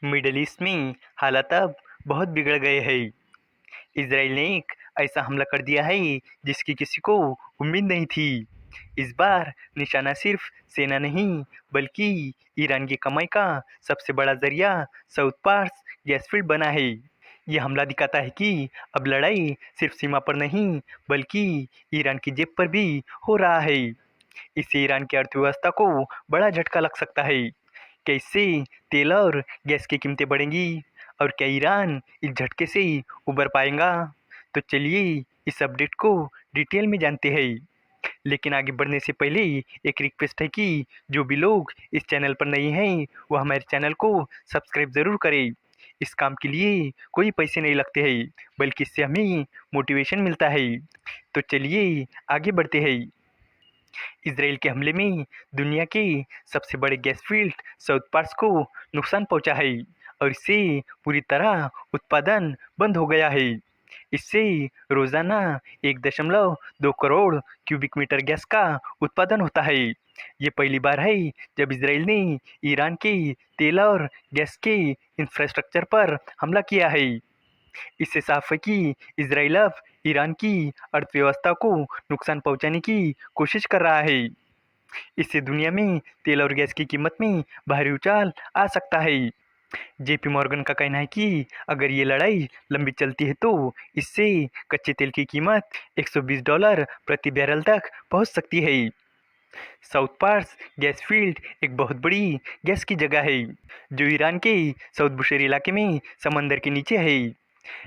Middle east में हालात अब बहुत बिगड़ गए हैं। इसराइल ने एक ऐसा हमला कर दिया है जिसकी किसी को उम्मीद नहीं थी। इस बार निशाना सिर्फ सेना नहीं बल्कि ईरान की कमाई का सबसे बड़ा जरिया साउथ पार्स गैस फील्ड बना है। ये हमला दिखाता है कि अब लड़ाई सिर्फ सीमा पर नहीं बल्कि ईरान की जेब पर भी हो रहा है। इससे ईरान की अर्थव्यवस्था को बड़ा झटका लग सकता है। क्या इससे तेल और गैस की कीमतें बढ़ेंगी और क्या ईरान इस झटके से उबर पाएगा? तो चलिए इस अपडेट को डिटेल में जानते हैं। लेकिन आगे बढ़ने से पहले एक रिक्वेस्ट है कि जो भी लोग इस चैनल पर नए हैं वो हमारे चैनल को सब्सक्राइब ज़रूर करें। इस काम के लिए कोई पैसे नहीं लगते हैं बल्कि इससे हमें मोटिवेशन मिलता है। तो चलिए आगे बढ़ते हैं। इसराइल के हमले में दुनिया के सबसे बड़े गैस फील्ड साउथ पार्स को नुकसान पहुंचा है और इससे पूरी तरह उत्पादन बंद हो गया है। इससे रोजाना 1.2 करोड़ क्यूबिक मीटर गैस का उत्पादन होता है। ये पहली बार है जब इसराइल ने ईरान के तेल और गैस के इंफ्रास्ट्रक्चर पर हमला किया है। इससे साफ है कि इसराइल अब ईरान की अर्थव्यवस्था को नुकसान पहुंचाने की कोशिश कर रहा है। इससे दुनिया में तेल और गैस की कीमत में भारी उछाल आ सकता है। जेपी मॉर्गन का कहना है कि अगर ये लड़ाई लंबी चलती है तो इससे कच्चे तेल की कीमत $120 प्रति बैरल तक पहुंच सकती है। साउथ पार्स गैस फील्ड एक बहुत बड़ी गैस की जगह है जो ईरान के साउथ बुशेर इलाके में समंदर के नीचे है।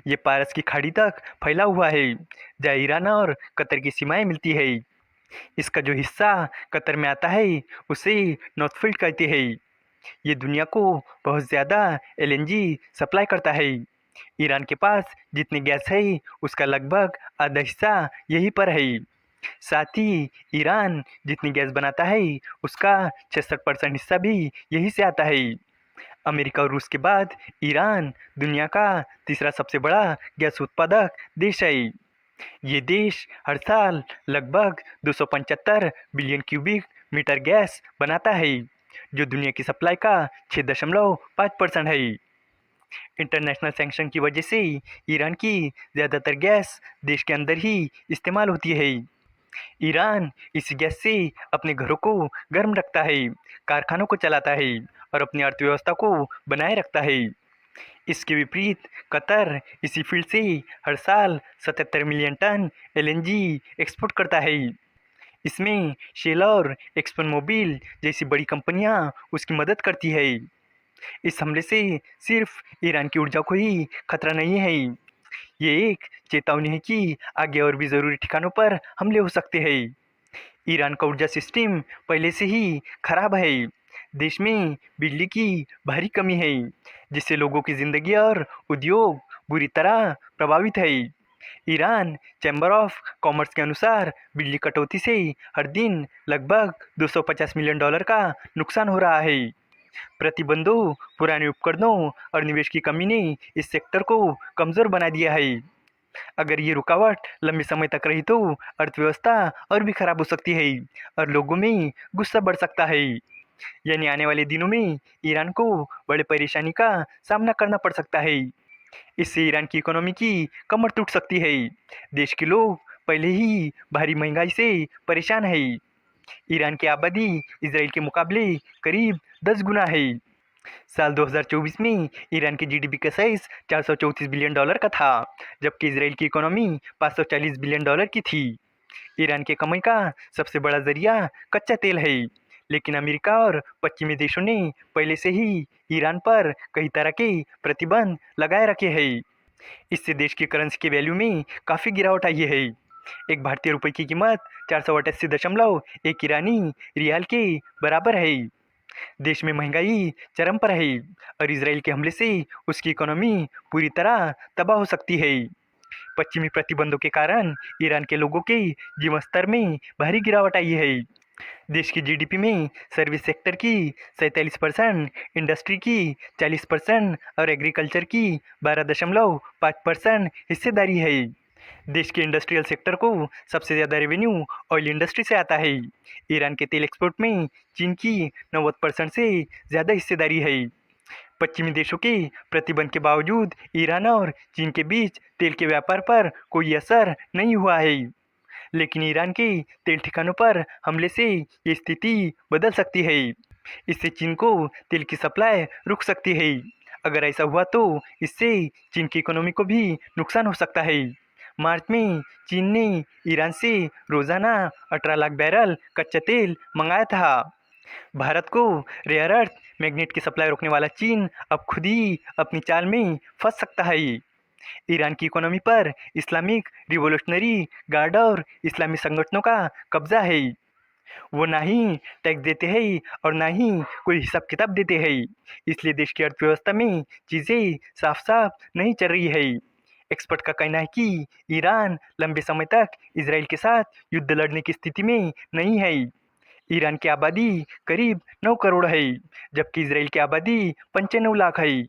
ये पारस की खाड़ी तक फैला हुआ है जहाँ ईरान और कतर की सीमाएं मिलती है। इसका जो हिस्सा कतर में आता है उसे नॉर्थ फील्ड कहते हैं। ये दुनिया को बहुत ज़्यादा एलएनजी सप्लाई करता है। ईरान के पास जितनी गैस है उसका लगभग आधा हिस्सा यहीं पर है। साथ ही ईरान जितनी गैस बनाता है उसका 66% हिस्सा भी यहीं से आता है। अमेरिका और रूस के बाद ईरान दुनिया का तीसरा सबसे बड़ा गैस उत्पादक देश है। ये देश हर साल लगभग 275 बिलियन क्यूबिक मीटर गैस बनाता है जो दुनिया की सप्लाई का 6.5% है। इंटरनेशनल सैंक्शन की वजह से ईरान की ज़्यादातर गैस देश के अंदर ही इस्तेमाल होती है। ईरान इस गैस से अपने घरों को गर्म रखता है, कारखानों को चलाता है और अपनी अर्थव्यवस्था को बनाए रखता है। इसके विपरीत कतर इसी फील्ड से हर साल 77 मिलियन टन एलएनजी एक्सपोर्ट करता है। इसमें शेल और एक्सन मोबिल जैसी बड़ी कंपनियां उसकी मदद करती है। इस हमले से सिर्फ ईरान की ऊर्जा को ही खतरा नहीं है, ये एक चेतावनी है कि आगे और भी ज़रूरी ठिकानों पर हमले हो सकते हैं। ईरान का ऊर्जा सिस्टम पहले से ही खराब है। देश में बिजली की भारी कमी है जिससे लोगों की ज़िंदगी और उद्योग बुरी तरह प्रभावित है। ईरान चैम्बर ऑफ कॉमर्स के अनुसार बिजली कटौती से हर दिन लगभग $250 मिलियन का नुकसान हो रहा है। प्रतिबंधों, पुराने उपकरणों और निवेश की कमी ने इस सेक्टर को कमज़ोर बना दिया है। अगर ये रुकावट लंबे समय तक रही तो अर्थव्यवस्था और भी खराब हो सकती है और लोगों में गुस्सा बढ़ सकता है। यानी आने वाले दिनों में ईरान को बड़े परेशानी का सामना करना पड़ सकता है। इससे ईरान की इकोनॉमी की कमर टूट सकती है। देश के लोग पहले ही भारी महंगाई से परेशान है। ईरान की आबादी इसराइल के मुकाबले करीब 10 गुना है। साल 2024 में ईरान की जीडीपी का साइज $434 बिलियन का था जबकि इसराइल की इकोनॉमी $540 बिलियन की थी। ईरान के कमाई का सबसे बड़ा जरिया कच्चा तेल है, लेकिन अमेरिका और पश्चिमी देशों ने पहले से ही ईरान पर कई तरह के प्रतिबंध लगाए रखे हैं। इससे देश की करेंसी के वैल्यू में काफ़ी गिरावट आई है। एक भारतीय रुपये की कीमत 488.1 ईरानी रियाल के बराबर है। देश में महंगाई चरम पर है और इसराइल के हमले से उसकी इकोनॉमी पूरी तरह तबाह हो सकती है। पश्चिमी प्रतिबंधों के कारण ईरान के लोगों के जीवन स्तर में भारी गिरावट आई है। देश की जीडीपी में सर्विस सेक्टर की 47%, इंडस्ट्री की 40% और एग्रीकल्चर की 12.5% हिस्सेदारी है। देश के इंडस्ट्रियल सेक्टर को सबसे ज़्यादा रेवेन्यू ऑयल इंडस्ट्री से आता है। ईरान के तेल एक्सपोर्ट में चीन की 90% से ज़्यादा हिस्सेदारी है। पश्चिमी देशों के प्रतिबंध के बावजूद ईरान और चीन के बीच तेल के व्यापार पर कोई असर नहीं हुआ है, लेकिन ईरान के तेल ठिकानों पर हमले से ये स्थिति बदल सकती है। इससे चीन को तेल की सप्लाई रुक सकती है। अगर ऐसा हुआ तो इससे चीन की इकोनॉमी को भी नुकसान हो सकता है। मार्च में चीन ने ईरान से रोज़ाना 18 लाख बैरल कच्चा तेल मंगाया था। भारत को रेयर अर्थ मैग्नेट की सप्लाई रोकने वाला चीन अब खुद ही अपनी चाल में फंस सकता है। ईरान की इकोनॉमी पर इस्लामिक रिवोल्यूशनरी गार्ड और इस्लामी संगठनों का कब्जा है। वो ना ही टैक्स देते हैं और ना ही कोई हिसाब किताब देते हैं, इसलिए देश की अर्थव्यवस्था में चीज़ें साफ साफ नहीं चल रही है। एक्सपर्ट का कहना है कि ईरान लंबे समय तक इसराइल के साथ युद्ध लड़ने की स्थिति में नहीं है। ईरान की आबादी करीब 9 करोड़ है, जबकि इसराइल की आबादी 95 लाख है।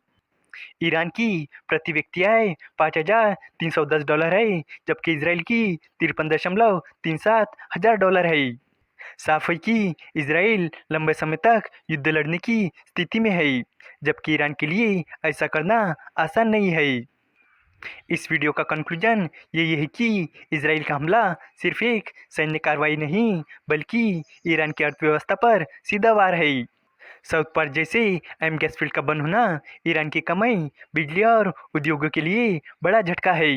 ईरान की प्रति व्यक्ति आय $5,310 है, जबकि इसराइल की 53.37 हजार डॉलर है। साफ है कि इसराइल लंबे समय तक युद्ध लड़ने की स्थिति में है, जबकि ईरान के लिए ऐसा करना आसान नहीं है। इस वीडियो का कंक्लूजन यही है कि इसराइल का हमला सिर्फ एक सैन्य कार्रवाई नहीं, बल्कि ईरान की अर्थव्यवस्था पर सीधा वार है। साउथ पार्क जैसे एम गैस फील्ड का बंद होना ईरान की कमाई, बिजली और उद्योगों के लिए बड़ा झटका है।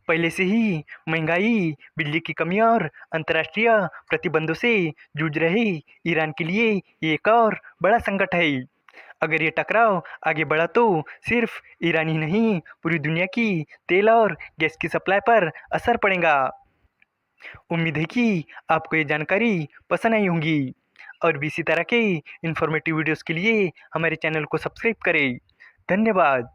पहले से ही महंगाई, बिजली की कमी और अंतर्राष्ट्रीय प्रतिबंधों से जूझ रहे ईरान के लिए ये एक और बड़ा संकट है। अगर ये टकराव आगे बढ़ा तो सिर्फ ईरान ही नहीं, पूरी दुनिया की तेल और गैस की सप्लाई पर असर पड़ेगा। उम्मीद है कि आपको ये जानकारी पसंद आई होंगी और भी इसी तरह के इन्फॉर्मेटिव वीडियोस के लिए हमारे चैनल को सब्सक्राइब करें। धन्यवाद।